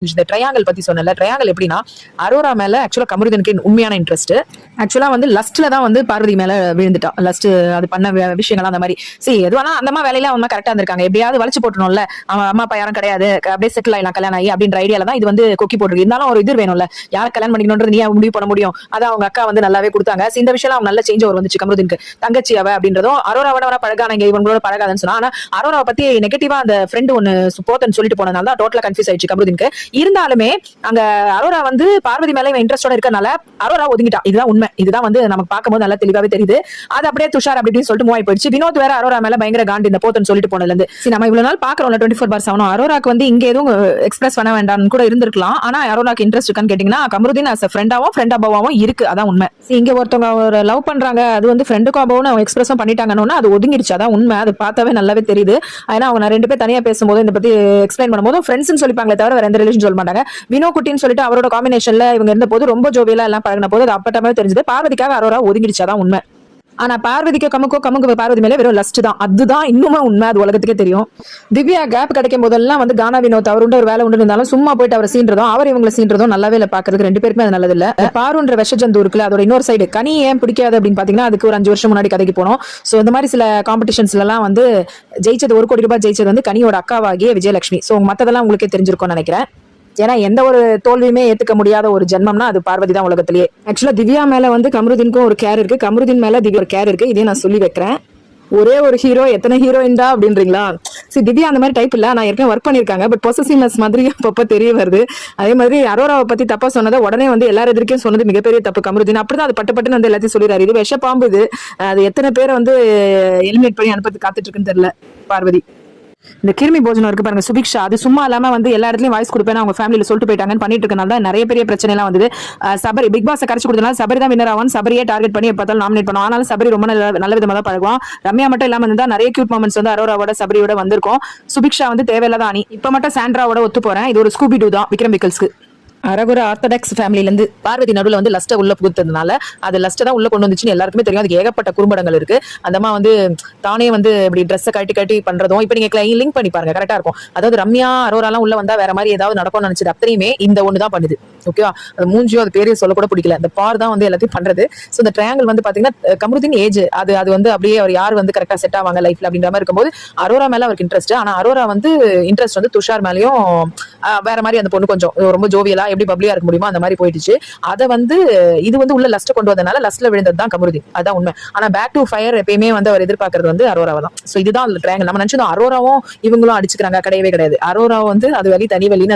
இந்த ட்ரையாங்கல் பத்தி சொன்னல ட்ரையாங்கல் எப்படின்னா அரோரா மேல ஆக்சுவலா கமருதனுக்கு உண்மையான இன்ட்ரெஸ்ட் ஆக்சுவலா வந்து லஸ்ட்ல தான் வந்து பார்வதி மேல விழுந்துட்டான். லஸ்ட் அது பண்ண விஷயங்கள் அந்த மாதிரி சரி எதுவானா அந்த அம்மா வேலையில அவங்க கரெக்டா இருந்திருக்காங்க. எப்படியாவது வளைச்சு போட்டணும்ல, அவன் அம்மா அப்பா யாரும் கிடையாது, அப்படியே செட்டில் ஆயிடலாம் கல்யாணம் ஆகி அப்படின்ற ஐடியால தான் இது வந்து கொக்கி போட்டுருக்கு. இருந்தாலும் ஒரு இது வேணும்ல, யாரை கல்யாணம் பண்ணிக்கணும்ன்றது நீ முடிவு பண்ண முடியும். அதான் அவங்க அக்கா வந்து நல்லாவே கொடுத்தாங்க. இந்த விஷயம் அவங்க நல்ல சேஞ்ச் ஒரு வந்துச்சு கமருதனுக்கு. தங்கச்சி அவ அப்படின்றதும் அரோராவோட வர பழகான இவங்களோட பழகாதுன்னு சொன்னா, ஆனா அரோராவை பத்தி நெகட்டிவா அந்த ஃப்ரெண்ட் ஒன்னு போத்தன்னு சொல்லிட்டு போனதுனால தான் டோட்டலா கன்ஃபியூஸ் ஆயிடுச்சு கமருதனுக்கு. இருந்தாலுமே அங்க அரோரா வந்து பார்வதி மேல இன்ட்ரெஸ்டோட இருக்கனால அரோரா ஒதுங்கிட்டா. இதுதான் உண்மை. இதுதான் வந்து நமக்கு பார்க்கும்போது நல்லா தெளிவாவே தெரியுது. அது அப்படியே துஷார் அப்படின்னு சொல்லிட்டு மூவ் போயிடுச்சு. வினோத் வேற அரோரா மேல பயங்கர காண்டி இந்த போத்தன்னு சொல்லிட்டு போனதுல இருந்து சரி நம்ம இவ்வளவு நாள் பாக்குறோம்ல 24/7 அரோராக்கு வந்து இங்க எதுவும் எக்ஸ்பிரஸ் பண்ண வேண்டாம்னு கூட இருந்திருக்கலாம். ஆனா அரோராக்கு இன்ட்ரெஸ்ட் இருக்கான்னு கேட்டீங்கன்னா கமருதீன் அஸ் ஃப்ரெண்டாவும் ஃப்ரெண்ட் அபாவும் இருக்கு. அதான் உண்மை. இங்க ஒருத்தவங்க ஒரு லவ் பண்றாங்க, அது வந்து ஃப்ரெண்டுக்கு அபாவும் அவங்க எக்ஸ்பிரஸும் பண்ணிட்டாங்கன்னா அது ஒதுங்கிடுச்சு. அதான் உண்மை. அது பார்த்தாவே நல்லாவே தெரியுது. ஏன்னா அவங்க ரெண்டு பேர் தனியா பேசும்போது இந்த பத்தி எக்ஸ்பிளைன் பண்ணும்போது ஃப்ரெண்ட்ஸ் சொல்லிப்பாங்களே தவிர வேற எந்த ரிலேஷன் சொல்ல மாட்டாங்க. வினோ குட்டின்னு சொல்லிட்டு அவரோட காம்பினேஷன்ல இவங்க இருந்த போது ரொம்ப ஜோவியலா எல்லாம் பழகின போது அது அப்பட்டமே தெரிஞ்சது. பார்வதிக்காக அரோரா ஒதுங்கிடுச்சாதான் உண்மை. ஆனா பார்வதிக்கு கமுக்கு பார்வதி மேல வெறும் லஸ்ட் தான். அதுதான் இன்னுமே உண்மை. அது உலகத்துக்கே தெரியும். திவ்யா கேப் கிடைக்கும் போதெல்லாம் வந்து கானா வினோத் அவருண்ட ஒரு வேலை உண்டு இருந்தாலும் சும்மா போயிட்டு அவர் சீன்றதும் அவர் இவங்களை சீன்றதும் நல்லாவே இல்ல. பாக்குறதுக்கு ரெண்டு பேருக்குமே அது நல்லது இல்ல. பாருன்ற விஷஜந்து இருக்குல்ல, அதோட இன்னொரு சைடு கனி ஏன் பிடிக்காது அப்படின்னு பாத்தீங்கன்னா அதுக்கு ஒரு 5 வருஷம் முன்னாடி கதைக்கு போனோம். சோ இந்த மாதிரி சில காம்படிஷன்ஸ்ல எல்லாம் வந்து ஜெயிச்சது 1 கோடி ரூபாய் ஜெயிச்சது வந்து கனியோட அக்காவாகிய விஜயலட்சுமி. சோ மத்ததெல்லாம் உங்களுக்கே தெரிஞ்சிருக்கும்னு நினைக்கிறேன். ஏன்னா எந்த ஒரு தோல்வியுமே ஏத்துக்க முடியாத ஒரு ஜென்மம்னா அது பார்வதி தான் உலகத்திலேயே. ஆக்சுவலா திவ்யா மேல வந்து கமருதீனுக்கும் ஒரு கேர் இருக்கு, கமருதீன் மேல திவ்யா ஒரு கேர் இருக்கு. இதையும் நான் சொல்லி வைக்கிறேன். ஒரே ஒரு ஹீரோ எத்தனை ஹீரோயின் தான் அப்படின்றீங்களா? சரி திவ்யா அந்த மாதிரி டைப் இல்ல. நான் ஏற்கனவே ஒர்க் பண்ணிருக்காங்க. பட் பொசசிவ்னஸ் மாதிரி அப்பப்ப தெரிய வருது. அதே மாதிரி அரோராவை பத்தி தப்பா சொன்னதை உடனே வந்து எல்லாரும் எதிர்க்கும் சொன்னது மிகப்பெரிய தப்பு கமருதீன். அப்படிதான் அது பட்டுன்னு வந்து எல்லாத்தையும் சொல்லிடுறாரு. இது விஷ பாம்பு. அது எத்தனை பேரை வந்து எலிமினேட் பண்ணி அனுப்பி காத்துட்டு இருக்குன்னு தெரியல பார்வதி. இந்த கிருமி போஜனம் இருக்கு பாருங்க சுபிக்ஷா, அது சும்மா இல்லாம வந்து எல்லா இடத்துலயும் வாய்ஸ் கொடுப்பேன் அவங்க ஃபேமிலியில சொல்லிட்டு போயிட்டாங்கன்னு பண்ணிட்டு இருக்கனால தான் நிறைய பெரிய பிரச்சனை எல்லாம் வந்தது. சபரி பிக் பாஸ் கரைச்சு கொடுத்தனால சபரி தான் வின்னர் ஆவான். சபரியே டார்கெட் பண்ணி பார்த்தாலும் நாமினேட் பண்ணுவோம். ஆனாலும் சபரி ரொம்ப நல்ல விதமா தான் பழகுவான். ரம்யா மட்டும் இல்லாம இருந்தா நிறைய கியூட் மொமெண்ட்ஸ் வந்து அரோராவோட சபரியோட வந்திருக்கும். சுபிக்ஷா வந்து தேவையில்லாத அணி. இப்ப மட்டும் சாண்ட்ராவோட ஒத்து போறேன். இது ஒரு ஸ்கூபி டூ தான் விக்ரம் விக்கல்ஸ்க்கு. அரகுர ஆர்த்தடாக்ஸ் ஃபேமிலில இருந்து பார்வதி நடுவில் வந்து லஸ்ட்டை உள்ள புகுத்ததுனால அது லஸ்ட்டை தான் உள்ள கொண்டு வந்துச்சுன்னு எல்லாருக்குமே தெரியும். அதுக்கு ஏகப்பட்ட குறும்படங்கள் இருக்கு. அந்த அம்மா வந்து தானே வந்து இப்படி ட்ரெஸ்ஸை கட்டி பண்றதும் இப்ப நீங்க லிங்க் பண்ணி பாருங்க கரெக்டா இருக்கும். அதாவது ரம்யா அரோராலாம் உள்ள வந்தா வேற மாதிரி ஏதாவது நடக்கும்னு நினைச்சது அத்தனையுமே இந்த ஒண்ணுதான் பண்ணுது. ஓகேவா? அது மூஞ்சியோ அது பேரையும் சொல்ல கூட பிடிக்கல. அந்த பார் தான் வந்து எல்லாத்தையும் பண்றது. ஸோ இந்த ட்ரையாங்கிள் வந்து பாத்தீங்கன்னா கமருதீன் ஏஜ் அது வந்து அப்படியே அவர் யார் வந்து கரெக்டா செட் ஆவாங்க லைஃப்ல அப்படின்ற மாதிரி இருக்கும்போது அரோரா மேல அவருக்கு இன்ட்ரெஸ்ட். ஆனா அரோரா வந்து இன்ட்ரெஸ்ட் வந்து துஷார் மேலயும் வேற மாதிரி அந்த பொண்ணு கொஞ்சம் ரொம்ப ஜோவியலா எப்படி பப்ளியா இருக்க முடியுமோ அந்த மாதிரி போயிடுச்சு. அதை வந்து இது வந்து உள்ள லஸ்ட் கொண்டு வந்தனால லஸ்ட்ல விழுந்தது தான் கமருதீன். அதான் உண்மை. ஆனா பேக் டு ஃபயர் எப்பயுமே வந்து அவர் எதிர்பார்க்கறது வந்து அரோராவை தான். ஸோ இதுதான் ட்ரையாங்கிள். நம்ம நினைச்சோம் அரோராவும் இவங்களும் அடிச்சுக்கிறாங்க, கிடையவே கிடையாது. அரோரா வந்து அது வழி தனி வழின்னு அது